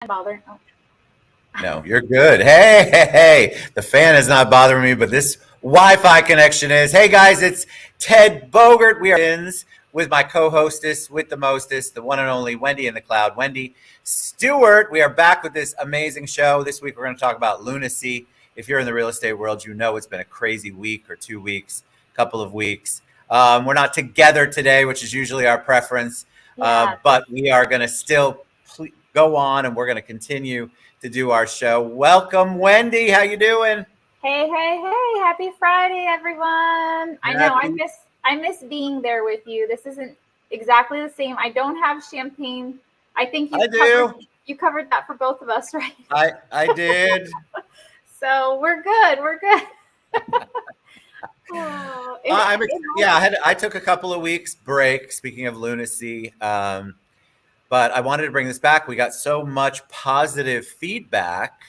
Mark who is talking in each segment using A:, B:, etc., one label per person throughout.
A: Bother. Oh.
B: No, you're good. Hey, the fan is not bothering me, but this Wi-Fi connection is. Hey guys, it's Ted Bogert. We are in with my co-hostess with the mostest, the one and only Wendy in the Cloud, Wendy Stewart. We are back with this amazing show. This week we're going to talk about lunacy. If you're in the real estate world, you know it's been a crazy week or 2 weeks, couple of weeks. We're not together today, which is usually our preference,
A: Yeah.
B: but we are going to still go on and we're going to continue to do our show. Welcome, Wendy. How you doing?
A: Hey. Happy Friday, everyone. I know
B: Happy.
A: I miss being there with you. This isn't exactly the same. I don't have champagne. I think
B: I do.
A: you covered that for both of us, right?
B: I did.
A: So we're good. We're good. Oh,
B: I took a couple of weeks break. Speaking of lunacy, but I wanted to bring this back. We got so much positive feedback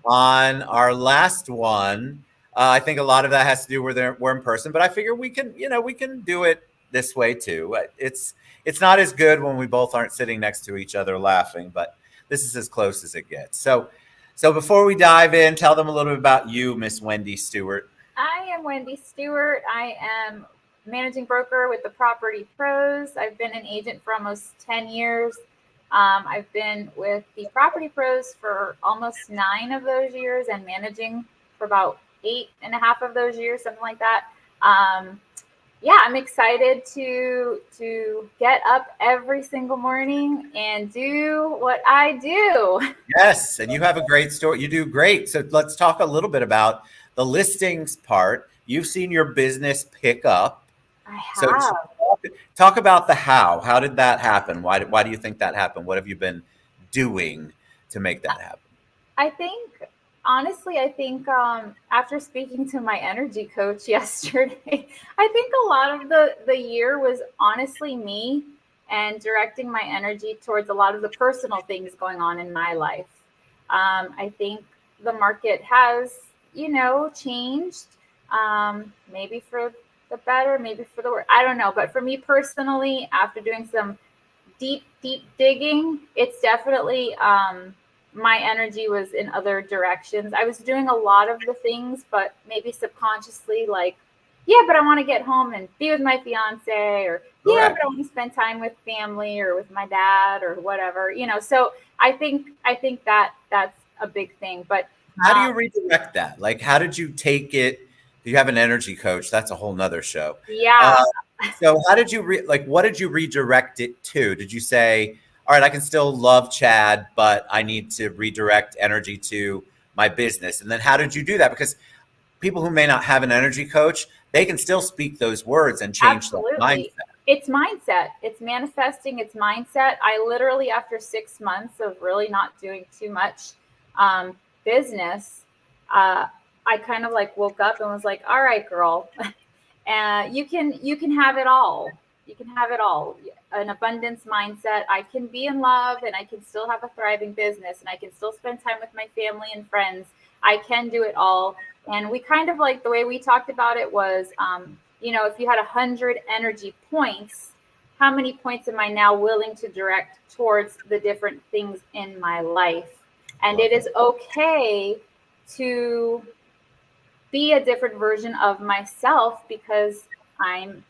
B: on our last one. I think a lot of that has to do with we're in person, but I figure we can do it this way too. It's not as good when we both aren't sitting next to each other laughing, but this is as close as it gets. So before we dive in, tell them a little bit about you, Miss Wendy Stewart.
A: I am Wendy Stewart. I am managing broker with the Property Pros. I've been an agent for almost 10 years. I've been with the Property Pros for almost 9 of those years and managing for about 8.5 of those years, something like that. I'm excited to get up every single morning and do what I do.
B: Yes, and you have a great story. You do great. So let's talk a little bit about the listings part. You've seen your business pick up.
A: I
B: So
A: have.
B: talk about the how. How did that happen? Why do you think that happened? What have you been doing to make that happen?
A: I think, honestly, after speaking to my energy coach yesterday, I think a lot of the year was honestly me and directing my energy towards a lot of the personal things going on in my life. I think the market has, changed, maybe for the better, maybe for the worse. I don't know. But for me personally, after doing some deep digging, it's definitely my energy was in other directions. I was doing a lot of the things, but maybe subconsciously, like, yeah, but I want to get home and be with my fiance, or yeah,
B: Correct.
A: but I want to spend time with family or with my dad or whatever. So I think that that's a big thing. But
B: How do
A: um,
B: you redirect that? Like, how did you take it? You have an energy coach. That's a whole nother show.
A: yeah,
B: Uh, so how did you what did you redirect it to? Did you say, all right, I can still love Chad, but I need to redirect energy to my business? And then how did you do that? Because people who may not have an energy coach, they can still speak those words and change that mindset.
A: absolutely. It's mindset. It's manifesting. It's mindset. I literally, after 6 months of really not doing too much business, uh, I kind of like woke up and was like, "All right, girl, you can have it all. You can have it all. An abundance mindset. I can be in love, and I can still have a thriving business, and I can still spend time with my family and friends. I can do it all." And we kind of like the way we talked about it was, if you had 100 energy points, how many points am I now willing to direct towards the different things in my life? And
B: Love
A: it is
B: it.
A: okay to be a different version of myself because I'm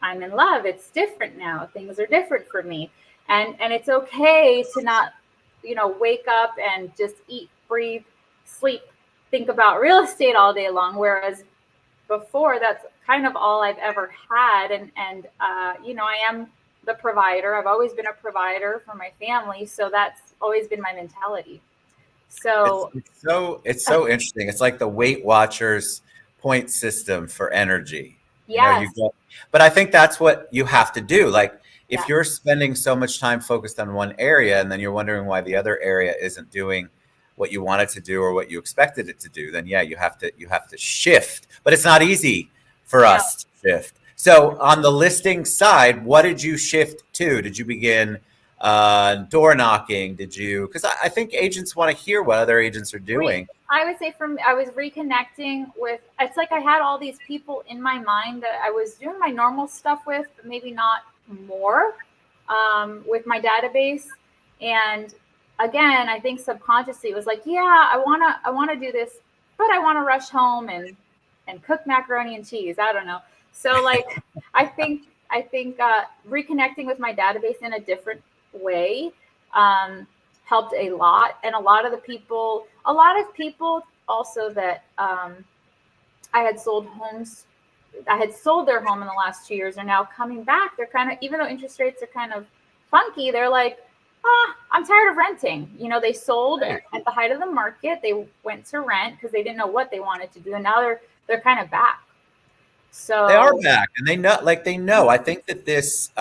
A: in love. It's different now. Things are different for me. And it's okay to not, wake up and just eat, breathe, sleep, think about real estate all day long. Whereas before, that's kind of all I've ever had. And I am the provider. I've always been a provider for my family. So that's always been my mentality.
B: It's,
A: So
B: it's so it's so interesting. It's like the Weight Watchers point system for energy. You
A: yes,
B: go, but I think that's what you have to do. Like if
A: yes,
B: you're spending so much time focused on one area and then you're wondering why the other area isn't doing what you want it to do or what you expected it to do, then yeah, you have to shift. But it's not easy for
A: no.
B: us to shift. So on the listing side, what did you shift to? Did you begin door knocking? Did you? Because I think agents want to hear what other agents are doing.
A: I would say I was reconnecting with, it's like I had all these people in my mind that I was doing my normal stuff with, but maybe not more with my database. And again, I think subconsciously it was like, yeah, I wanna do this, but I want to rush home and cook macaroni and cheese. I don't know. So like, I think reconnecting with my database in a different way um, helped a lot, and a lot of people also that I had sold homes. I had sold their home in the last 2 years are now coming back. They're kind of, even though interest rates are kind of funky, they're like, I'm tired of renting. They sold
B: Right.
A: at the height of the market. They went to rent because they didn't know what they wanted to do, and now they're kind of back.
B: They are
A: So
B: back, and they know. I think that this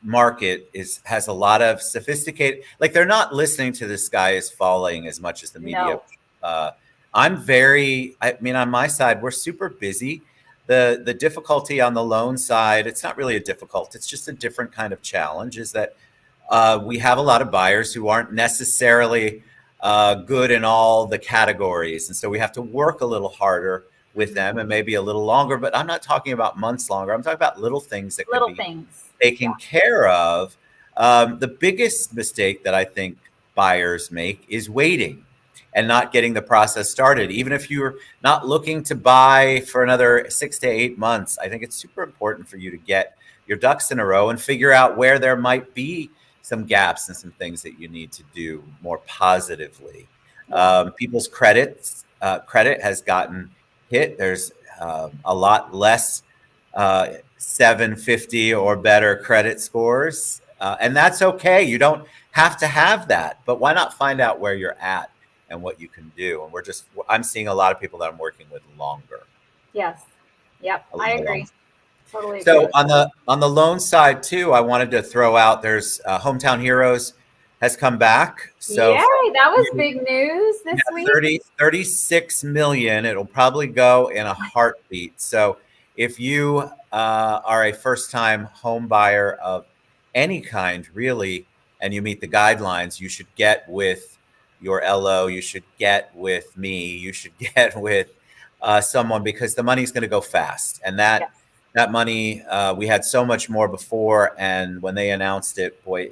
B: market has a lot of sophisticated, like they're not listening to "the sky is falling" as much as the media.
A: no,
B: uh, I mean, on my side, we're super busy. The difficulty on the loan side, it's not really a difficult, it's just a different kind of challenge, is that we have a lot of buyers who aren't necessarily good in all the categories, and so we have to work a little harder with them, and maybe a little longer, but I'm not talking about months longer. I'm talking about little things that can
A: little
B: be
A: things. Yeah.
B: taken care of. The biggest mistake that I think buyers make is waiting and not getting the process started. Even if you're not looking to buy for another 6 to 8 months, I think it's super important for you to get your ducks in a row and figure out where there might be some gaps and some things that you need to do more positively.
A: Yeah.
B: People's credit has gotten hit. There's a lot less 750 or better credit scores. And that's okay. You don't have to have that, but why not find out where you're at and what you can do? And I'm seeing a lot of people that I'm working with longer.
A: Yes. Yep.
B: A
A: I
B: lot
A: agree.
B: longer.
A: Totally agree.
B: So on the loan side too, I wanted to throw out, there's Hometown Heroes has come back. So
A: Yay,
B: from
A: that was big news
B: yeah,
A: this week.
B: 36 million. It'll probably go in a heartbeat. So if you are a first time home buyer of any kind, really, and you meet the guidelines, you should get with your LO, you should get with me, you should get with someone, because the money's going to go fast. And that
A: Yes.
B: that money, we had so much more before. And when they announced it, boy,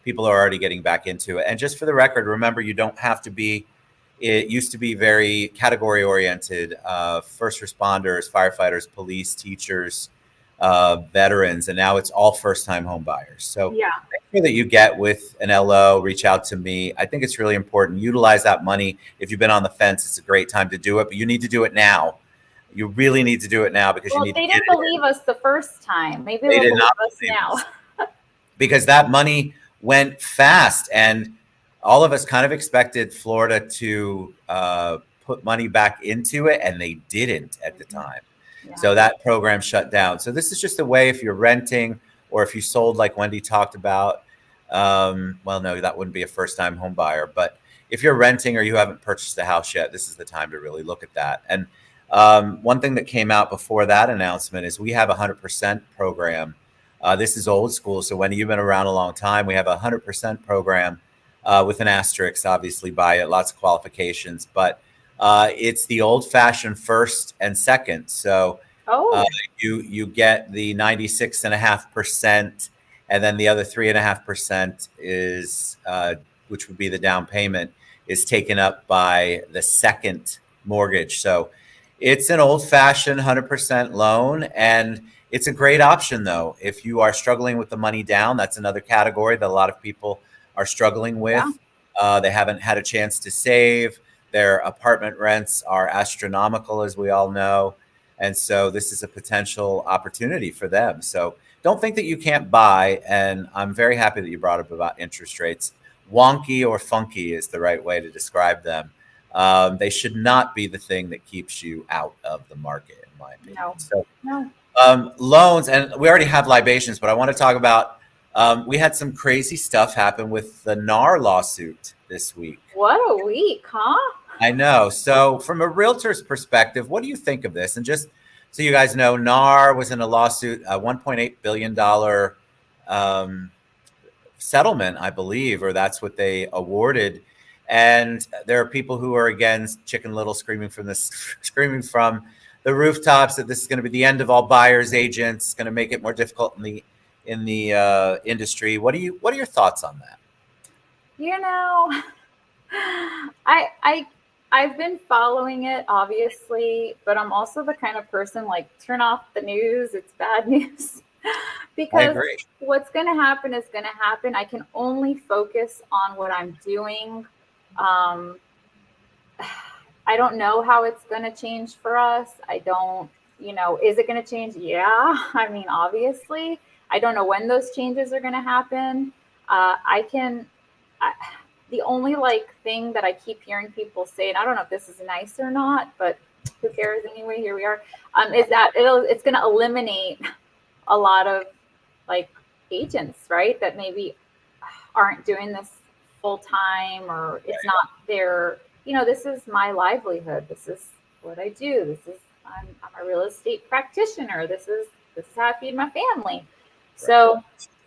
B: people are already getting back into it. And just for the record, remember, you don't have to be, it used to be very category oriented, first responders, firefighters, police, teachers, veterans, and now it's all first time home buyers. So
A: Yeah.
B: make sure that you get with an LO, reach out to me. I think it's really important. Utilize that money. If you've been on the fence, it's a great time to do it, but you need to do it now. You really need to do it now, because you
A: Well,
B: need to
A: they
B: get
A: didn't
B: it in.
A: believe us the first time. Maybe
B: They
A: they'll
B: did
A: believe
B: not
A: us
B: believe
A: now.
B: us, because that money went fast, and all of us kind of expected Florida to put money back into it, and they didn't at the time.
A: Yeah.
B: So that program shut down. So this is just a way, if you're renting or if you sold, like Wendy talked about. Well, no, that wouldn't be a first time home buyer, but if you're renting or you haven't purchased a house yet, this is the time to really look at that. And one thing that came out before that announcement is we have a 100% program. This is old school. So Wendy, you've been around a long time. We have a 100% program with an asterisk, obviously, by it, lots of qualifications, but it's the old fashioned first and second. So uh,
A: Oh,
B: you get the 96.5%, and then the other 3.5% is, which would be the down payment, is taken up by the second mortgage. So it's an old fashioned 100% loan, and it's a great option though. If you are struggling with the money down, that's another category that a lot of people are struggling
A: yeah.
B: with. They haven't had a chance to save. Their apartment rents are astronomical, as we all know. And so this is a potential opportunity for them. So don't think that you can't buy. And I'm very happy that you brought up about interest rates. Wonky or funky is the right way to describe them. They should not be the thing that keeps you out of the market, in my opinion.
A: No.
B: So
A: No.
B: loans, and we already have libations, but I want to talk about, we had some crazy stuff happen with the NAR lawsuit this week.
A: What a week, huh?
B: I know. So, from a realtor's perspective, what do you think of this? And just so you guys know, NAR was in a lawsuit, a $1.8 billion settlement, I believe, or that's what they awarded. And there are people who are against Chicken Little screaming from this, screaming from the rooftops that this is going to be the end of all buyers agents, going to make it more difficult in the industry. What are your thoughts on that?
A: You know, I I've been following it obviously, but I'm also the kind of person like turn off the news, it's bad news.
B: I
A: Because
B: agree.
A: what's going to happen is going to happen. I can only focus on what I'm doing. Um, I don't know how it's going to change for us. I don't, is it going to change? Yeah. I mean, obviously. I don't know when those changes are going to happen. I can, I, the only like thing that I keep hearing people say, and I don't know if this is nice or not, but who cares anyway? Here we are. Is that it's going to eliminate a lot of like agents, right? That maybe aren't doing this full time or it's not their, this is my livelihood. This is what I do. I'm a real estate practitioner. This is how I feed my family.
B: Right.
A: So,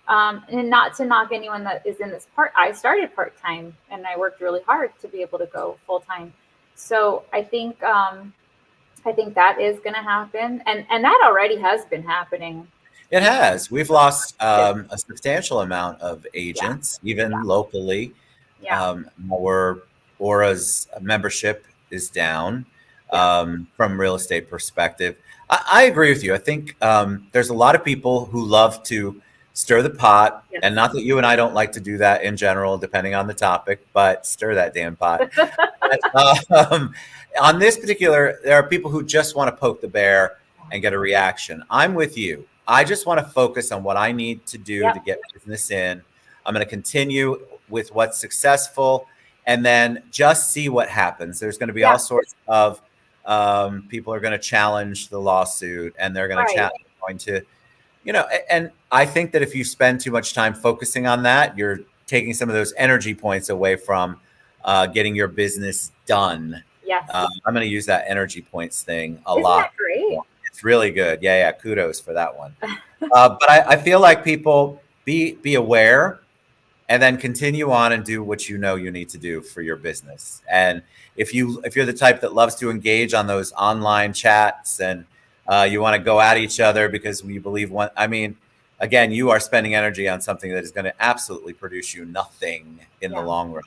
A: and not to knock anyone that is in this part, I started part time and I worked really hard to be able to go full time. So I think that is going to happen, and that already has been happening.
B: It
A: You
B: has. We've lost
A: know,
B: a substantial amount of
A: yeah,
B: agents, even
A: yeah,
B: locally.
A: yeah,
B: Our Aura's membership is down
A: yes,
B: from real estate perspective. I agree with you. I think there's a lot of people who love to stir the pot,
A: yes.
B: and not that you and I don't like to do that in general, depending on the topic, but stir that damn pot. But, on this particular, there are people who just want to poke the bear and get a reaction. I'm with you. I just want to focus on what I need to do to
A: Yep,
B: get business in. I'm going to continue with what's successful and then just see what happens. There's going to be all
A: yeah,
B: sorts of people are going to challenge the lawsuit and they're going to
A: right.
B: going to, and I think that if you spend too much time focusing on that, you're taking some of those energy points away from getting your business done.
A: Yes.
B: I'm going to use that energy points thing a
A: Isn't that
B: lot.
A: great?
B: It's really good. Yeah, yeah. Kudos for that one. But I feel like people be aware and then continue on and do what you know you need to do for your business. And if you're the type that loves to engage on those online chats and you want to go at each other because you believe one, I mean, again, you are spending energy on something that is going to absolutely produce you nothing in the
A: Yeah,
B: long run.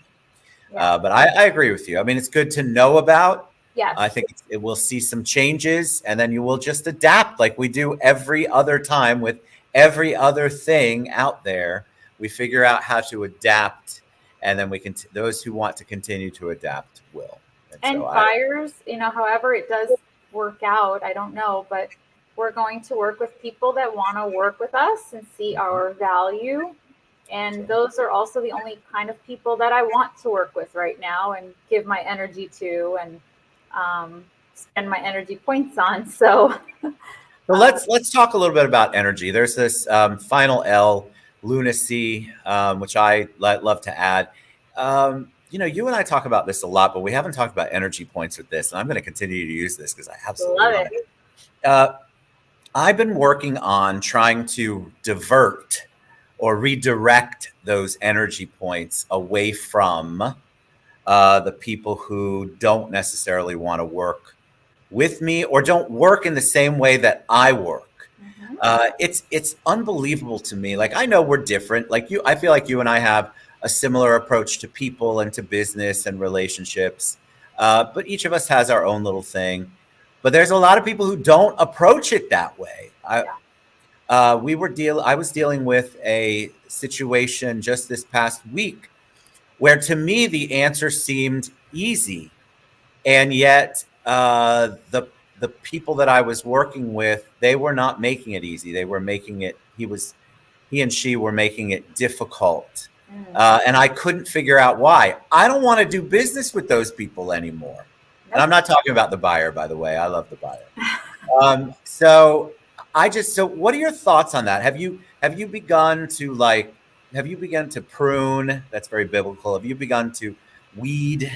A: yeah,
B: But I agree with you. I mean, it's good to know about.
A: yes.
B: I think it will see some changes, and then you will just adapt like we do every other time with every other thing out there. We figure out how to adapt, and then we can. Those who want to continue to adapt will. And so
A: And
B: I.
A: buyers, however it does work out, I don't know, but we're going to work with people that want to work with us and see our value. And those are also the only kind of people that I want to work with right now and give my energy to and spend my energy points on. So,
B: So let's talk a little bit about energy. There's this final L, lunacy, which I love to add. You and I talk about this a lot, but we haven't talked about energy points with this, and I'm going to continue to use this because I absolutely
A: love
B: love
A: it.
B: it. Uh, I've been working on trying to divert or redirect those energy points away from the people who don't necessarily want to work with me or don't work in the same way that I work.
A: Mm-hmm.
B: It's unbelievable to me. Like I know we're different. Like you, I feel like you and I have a similar approach to people and to business and relationships. But each of us has our own little thing. But there's a lot of people who don't approach it that way.
A: Yeah.
B: I was dealing with a situation just this past week where to me the answer seemed easy, and yet the people that I was working with, they were not making it easy. They were making it. He and she were making it difficult,
A: Mm.
B: and I couldn't figure out why. I don't want to do business with those people anymore. And
A: Nope.
B: I'm not talking about the buyer, by the way. I love the buyer. So so what are your thoughts on that? Have you begun to prune? That's very biblical. Have you begun to weed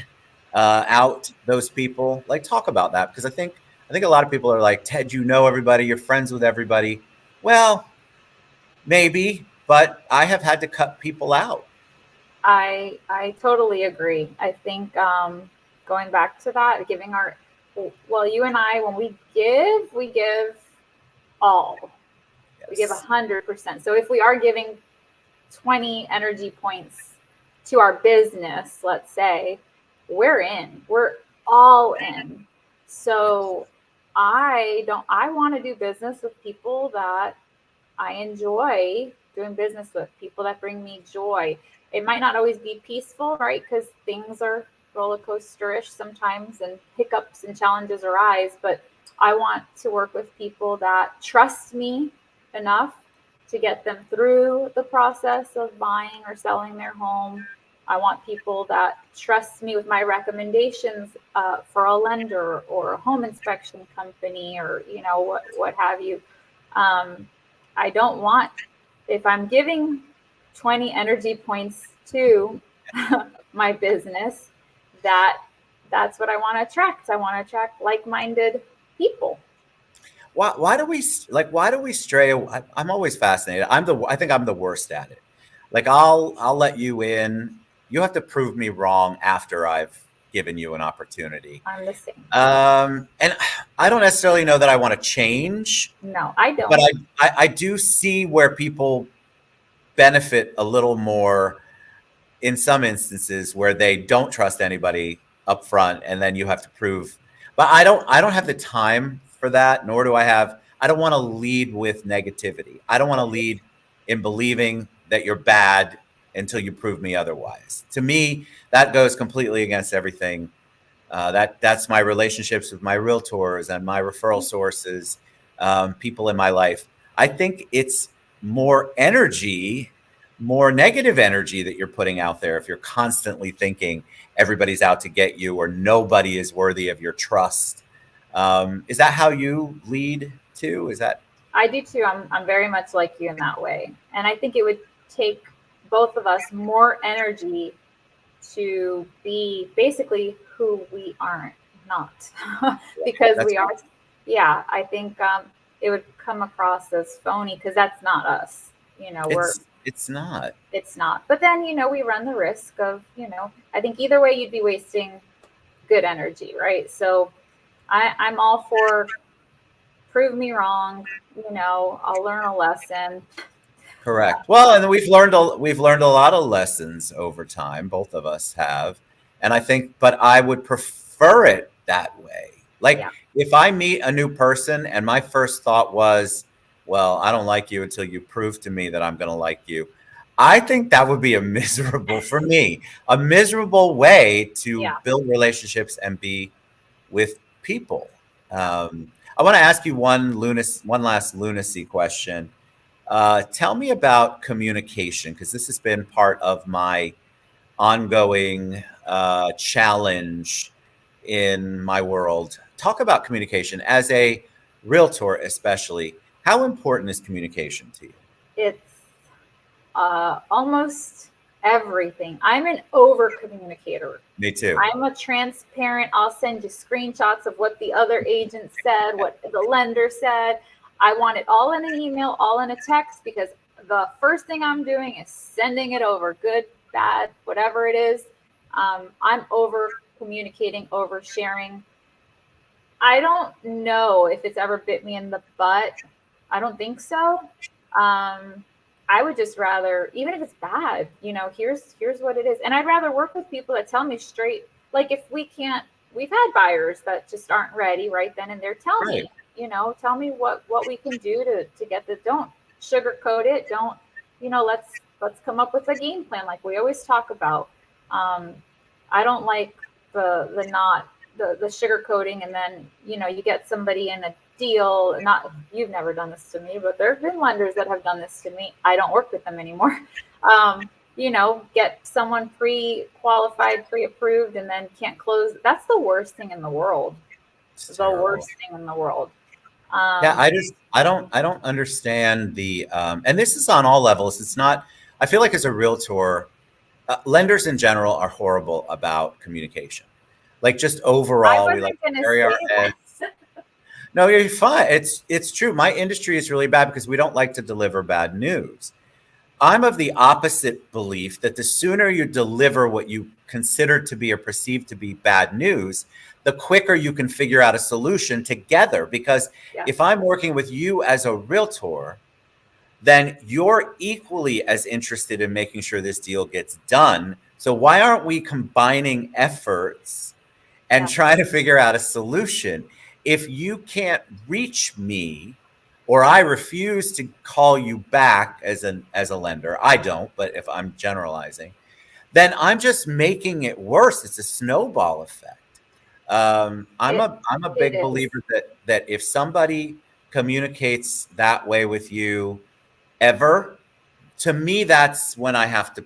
B: out those people? Like talk about that because I think a lot of people are like, Ted, you know everybody, you're friends with everybody. Well, maybe, but I have had to cut people out.
A: I totally agree. I think going back to that, giving our well, you and I, when we give all. We give
B: Yes.
A: 100%. So if we are giving 20 energy points to our business, let's say, we're in. We're all in. So I want to do business with people that I enjoy doing business with, people that bring me joy. It might not always be peaceful, right? Because things are roller coasterish sometimes and hiccups and challenges arise. But I want to work with people that trust me enough to get them through the process of buying or selling their home. I want people that trust me with my recommendations for a lender or a home inspection company, or what have you. Um, I don't want, if I'm giving 20 energy points to my business, that that's what I want to attract. I want to attract like-minded people.
B: Why do we stray? I'm always fascinated. I think I'm the worst at it. Like I'll let you in. You have to prove me wrong after I've given you an opportunity.
A: I'm the same.
B: And I don't necessarily know that I want to change,
A: No, I
B: but
A: don't.
B: I do see where people benefit a little more in some instances where they don't trust anybody up front, and then you have to prove. But I don't have the time for that, nor do I don't want to lead with negativity. I don't want to lead in believing that you're bad until you prove me otherwise. To me, that goes completely against everything. That's my relationships with my realtors and my referral sources, people in my life. I think it's more energy, more negative energy that you're putting out there if you're constantly thinking everybody's out to get you or nobody is worthy of your trust. Is that how you lead too? Is that
A: I do too. I'm very much like you in that way. And I think it would take both of us more energy to be basically who we aren't not. Because
B: that's
A: we are. Yeah, I think it would come across as phony because that's not us. We're
B: it's not.
A: it's not. But then, we run the risk of, I think either way you'd be wasting good energy, right? So I'm all for prove me wrong, I'll learn a lesson.
B: Correct. Well, and we've learned a lot of lessons over time. Both of us have, and I think, but I would prefer it that way. Like
A: Yeah.
B: if I meet a new person and my first thought was, "Well, I don't like you until you prove to me that I'm going to like you," I think that would be a miserable for me, a miserable way to
A: Yeah.
B: build relationships and be with people.
A: Yeah.
B: I want to ask you one last lunacy question. Tell me about communication, because this has been part of my ongoing challenge in my world. Talk about communication as a realtor, especially. How important is communication to you?
A: It's almost everything. I'm an over communicator.
B: Me too.
A: I'm a transparent. I'll send you screenshots of what the other agent said, what the lender said. I want it all in an email, all in a text, because the first thing I'm doing is sending it over, good, bad, whatever it is. I'm over communicating, over sharing. I don't know if it's ever bit me in the butt. I don't think so. I would just rather, even if it's bad, here's what it is. And I'd rather work with people that tell me straight. Like if we can't, we've had buyers that just aren't ready right then and there.
B: Right.
A: Tell me what we can do to get the, don't sugarcoat it. Don't, let's come up with a game plan like we always talk about. I don't like the not the sugar coating, and then you get somebody in a deal. Not, you've never done this to me, but there have been lenders that have done this to me. I don't work with them anymore. Get someone pre-qualified, pre-approved, and then can't close. That's the worst thing in the world.
B: It's
A: The
B: terrible.
A: worst thing in the world.
B: Yeah, I don't understand and this is on all levels. It's not. I feel like as a realtor, lenders in general are horrible about communication. Like just
A: I
B: overall, we like
A: wasn't
B: to
A: gonna
B: bury our
A: say
B: head.
A: that.
B: No, you're fine. It's true. My industry is really bad because we don't like to deliver bad news. I'm of the opposite belief that the sooner you deliver what you consider to be or perceive to be bad news, the quicker you can figure out a solution together. Because
A: Yeah.
B: if I'm working with you as a realtor, then you're equally as interested in making sure this deal gets done So why aren't we combining efforts and
A: Yeah.
B: trying to figure out a solution? If you can't reach me, or I refuse to call you back as a lender, I don't, but if I'm generalizing, then I'm just making it worse. It's a snowball effect.
A: It
B: I'm a
A: it
B: big
A: is.
B: believer that if somebody communicates that way with you ever, to me, that's when I have to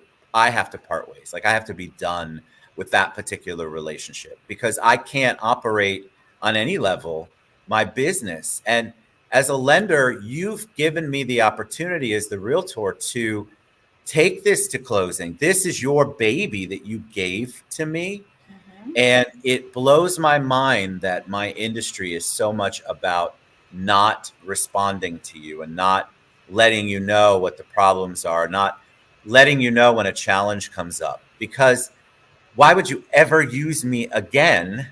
B: part ways. Like I have to be done with that particular relationship because I can't operate on any level my business. And as a lender, you've given me the opportunity as the realtor to take this to closing. This is your baby that you gave to me.
A: Mhm.
B: And it blows my mind that my industry is so much about not responding to you and not letting you know what the problems are, not letting you know when a challenge comes up. Because why would you ever use me again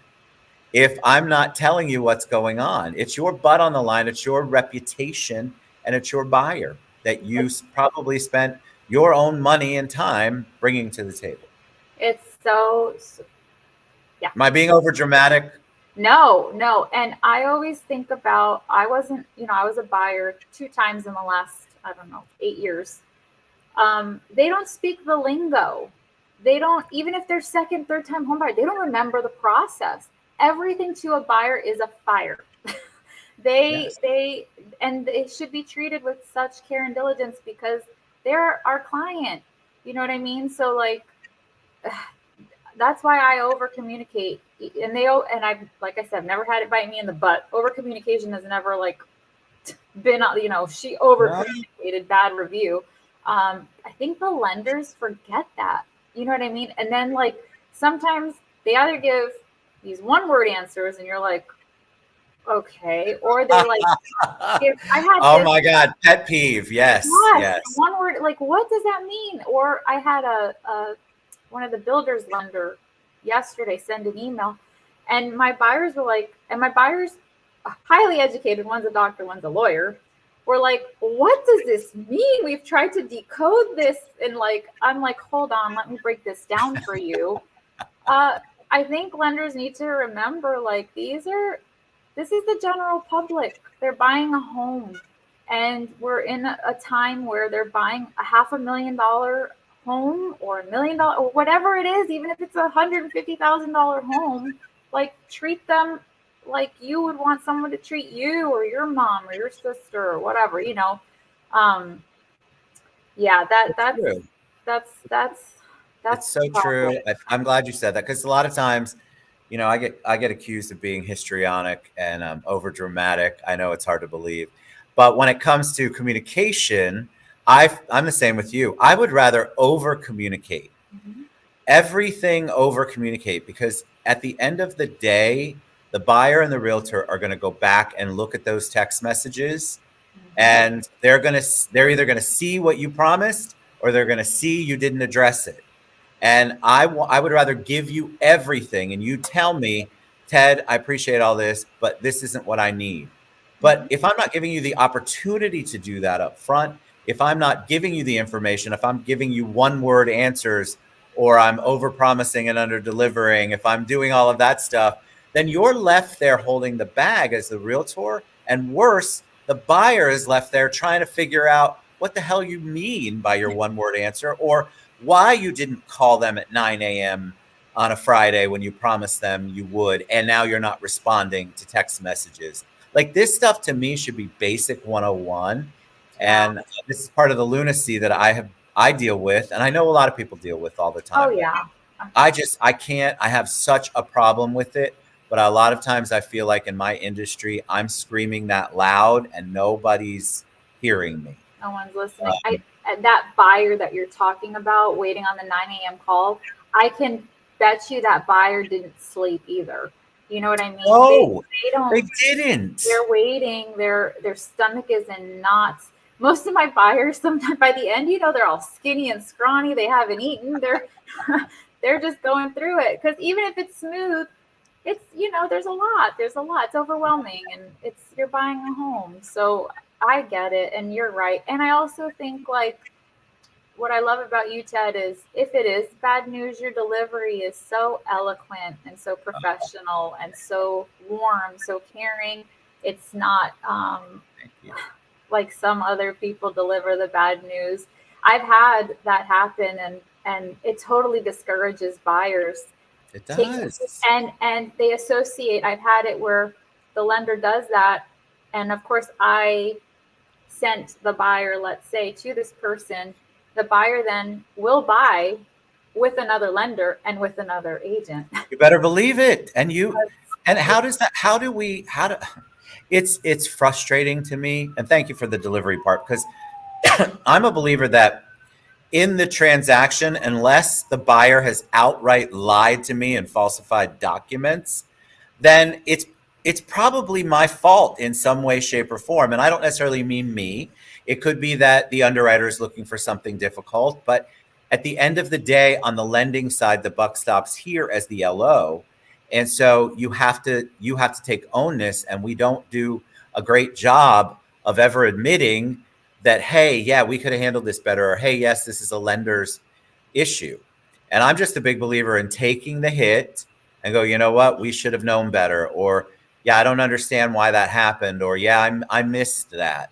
B: if I'm not telling you what's going on? It's your butt on the line, it's your reputation, and it's your buyer that you probably spent your own money and time bringing to the table.
A: It's so, yeah.
B: Am I being over dramatic?
A: No, no. And I always think about, I wasn't, I was a buyer 2 times in the last, I don't know, 8 years. They don't speak the lingo. They don't, even if they're second, third time home buyer, they don't remember the process. Everything to a buyer is a fire. they,
B: Yes.
A: they, and they should be treated with such care and diligence because they're our client. You know what I mean? So like, that's why I over communicate. And I've, like I said, never had it bite me in the butt. Over communication has never like been, she over
B: No.
A: communicated, bad review. I think the lenders forget that. You know what I mean? And then like sometimes they either give these one word answers and you're like, okay, or they like give, I had
B: Oh
A: this,
B: my God, pet peeve. Yes,
A: yes,
B: yes.
A: one word, like what does that mean? Or I had a one of the builders lender yesterday send an email, and my buyers were like, and my buyers, highly educated, one's a doctor, one's a lawyer, were like, what does this mean? We've tried to decode this, and like, I'm like, hold on, let me break this down for you. I think lenders need to remember, like, this is the general public. They're buying a home, and we're in a time where they're buying a $500,000 home or $1 million or whatever it is, even if it's $150,000 home. Like treat them like you would want someone to treat you or your mom or your sister or whatever. Um, yeah,
B: It's true.
A: that's
B: It's
A: that's
B: so
A: the problem.
B: true. I'm glad you said that because a lot of times, I get accused of being histrionic and over dramatic. I know it's hard to believe, but when it comes to communication, I'm the same with you. I would rather over communicate,
A: Mhm.
B: everything over communicate, because at the end of the day, the buyer and the realtor are going to go back and look at those text messages,
A: Mhm.
B: and they're either going to see what you promised or they're going to see you didn't address it. And I would rather give you everything and you tell me, Ted, I appreciate all this, but this isn't what I need. But
A: Mhm.
B: if I'm not giving you the opportunity to do that up front, if I'm not giving you the information, if I'm giving you one word answers, or I'm over promising and under delivering, if I'm doing all of that stuff, then you're left there holding the bag as the realtor. And worse, the buyer is left there trying to figure out what the hell you mean by your one word answer, or why you didn't call them at 9 a.m. on a Friday when you promised them you would, and now you're not responding to text messages. Like this stuff to me should be basic 101.
A: Yeah.
B: And this is part of the lunacy that I deal with, and I know a lot of people deal with all the
A: Oh
B: time. That
A: yeah.
B: I can't, I have such a problem with it. But a lot of times I feel like in my industry, I'm screaming that loud and nobody's hearing me.
A: No one's listening. That buyer that you're talking about waiting on the 9 a.m. call, I can bet you that buyer didn't sleep either. You know what I mean?
B: No,
A: They
B: they
A: don't.
B: didn't.
A: They're waiting. Their stomach is in knots. Most of my buyers, sometimes by the end, they're all skinny and scrawny. They haven't eaten. They're they're just going through it because even if it's smooth, it's there's a lot. There's a lot. It's overwhelming, and you're buying a home. So I get it, and you're right. And I also think like what I love about you, Ted, is if it is bad news, your delivery is so eloquent and so professional and so warm, so caring. It's not
B: Thank you.
A: like some other people deliver the bad news. I've had that happen, and it totally discourages buyers.
B: It
A: Take
B: does.
A: and they associate. I've had it where the lender does that, and of course I sent the buyer, let's say, to this person. The buyer then will buy with another lender and with another agent.
B: You better believe it. And how does that, how do we, how do, it's frustrating to me. And thank you for the delivery part, because I'm a believer that in the transaction, unless the buyer has outright lied to me and falsified documents, then it's probably my fault in some way, shape, or form. And I don't necessarily mean me. It could be that the underwriter is looking for something difficult. But at the end of the day, on the lending side, the buck stops here as the LO. And so you have to take onus, and we don't do a great job of ever admitting that, hey, yeah, we could have handled this better, or hey, yes, this is a lender's issue. And I'm just a big believer in taking the hit and go, you know what, we should have known better, or yeah, I don't understand why that happened, or yeah, I missed that.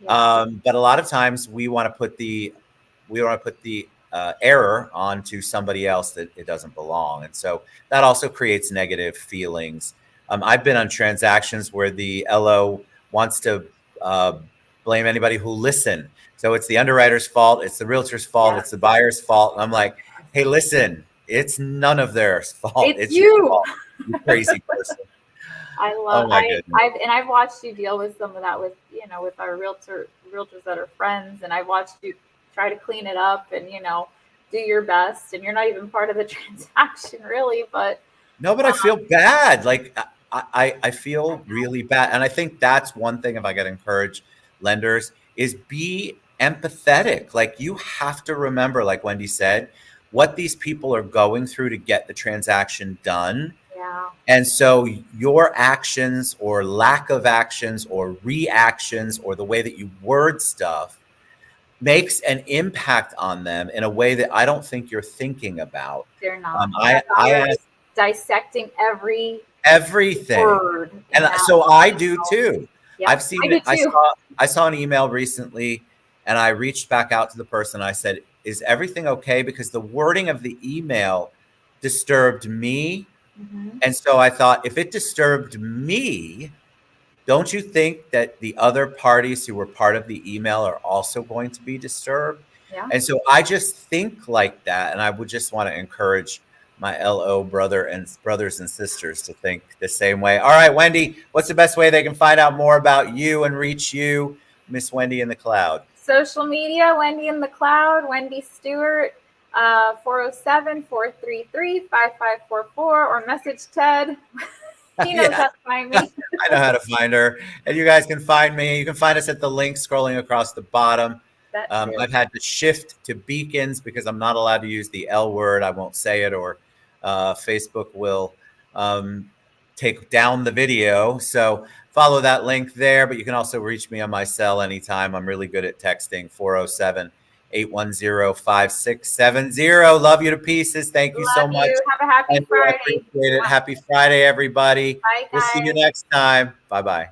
A: Yeah,
B: But a lot of times we want to put the error onto somebody else that it doesn't belong, and so that also creates negative feelings. I've been on transactions where the LO wants to uh, blame anybody who listen. So it's the underwriter's fault, it's the realtor's fault,
A: yeah.
B: it's the buyer's fault. And I'm like, hey, listen, it's none of their fault.
A: It's
B: It's your
A: you.
B: fault, you crazy person.
A: I love
B: Oh my goodness.
A: I've watched you deal with some of that with with our realtors that are friends, and I've watched you try to clean it up and do your best, and you're not even part of the transaction really, but
B: No, but I feel bad. Like I feel really bad. And I think that's one thing, if I could encourage lenders, is be empathetic. Like you have to remember, like Wendy said, what these people are going through to get the transaction done.
A: yeah,
B: And so your actions or lack of actions or reactions or the way that you word stuff makes an impact on them in a way that I don't think you're thinking about.
A: they're not. I
B: I
A: thought
B: I
A: you're
B: ask
A: dissecting every
B: everything.
A: word in
B: And
A: that.
B: so I do too.
A: Yep,
B: I've seen
A: I
B: it.
A: do too.
B: I saw an email recently, and I reached back out to the person. I said, "Is everything okay?" Because the wording of the email disturbed me.
A: Hmm.
B: And so I thought, if it disturbed me, don't you think that the other parties who were part of the email are also going to be disturbed?
A: Yeah.
B: And so I just think like that. And I would just want to encourage my LO brothers and sisters to think the same way. All right, Wendy, what's the best way they can find out more about you and reach you, Miss Wendy in the Cloud?
A: Social media, Wendy in the Cloud, Wendy Stewart, 407 or message Ted. He knows
B: Yeah,
A: how to find me.
B: I know how to find her. And you guys can find me. You can find us at the link scrolling across the bottom.
A: That too.
B: I've had to shift to beacons because I'm not allowed to use the L word. I won't say it, or Facebook will um, take down the video. So follow that link there. But you can also reach me on my cell anytime. I'm really good at texting, 407 810 5670. Love you to pieces. Thank you so
A: Love
B: much.
A: you. Have a happy
B: Andrew, I
A: Friday.
B: appreciate it. Happy Friday, everybody.
A: Bye,
B: We'll see you
A: guys.
B: next time. Bye bye.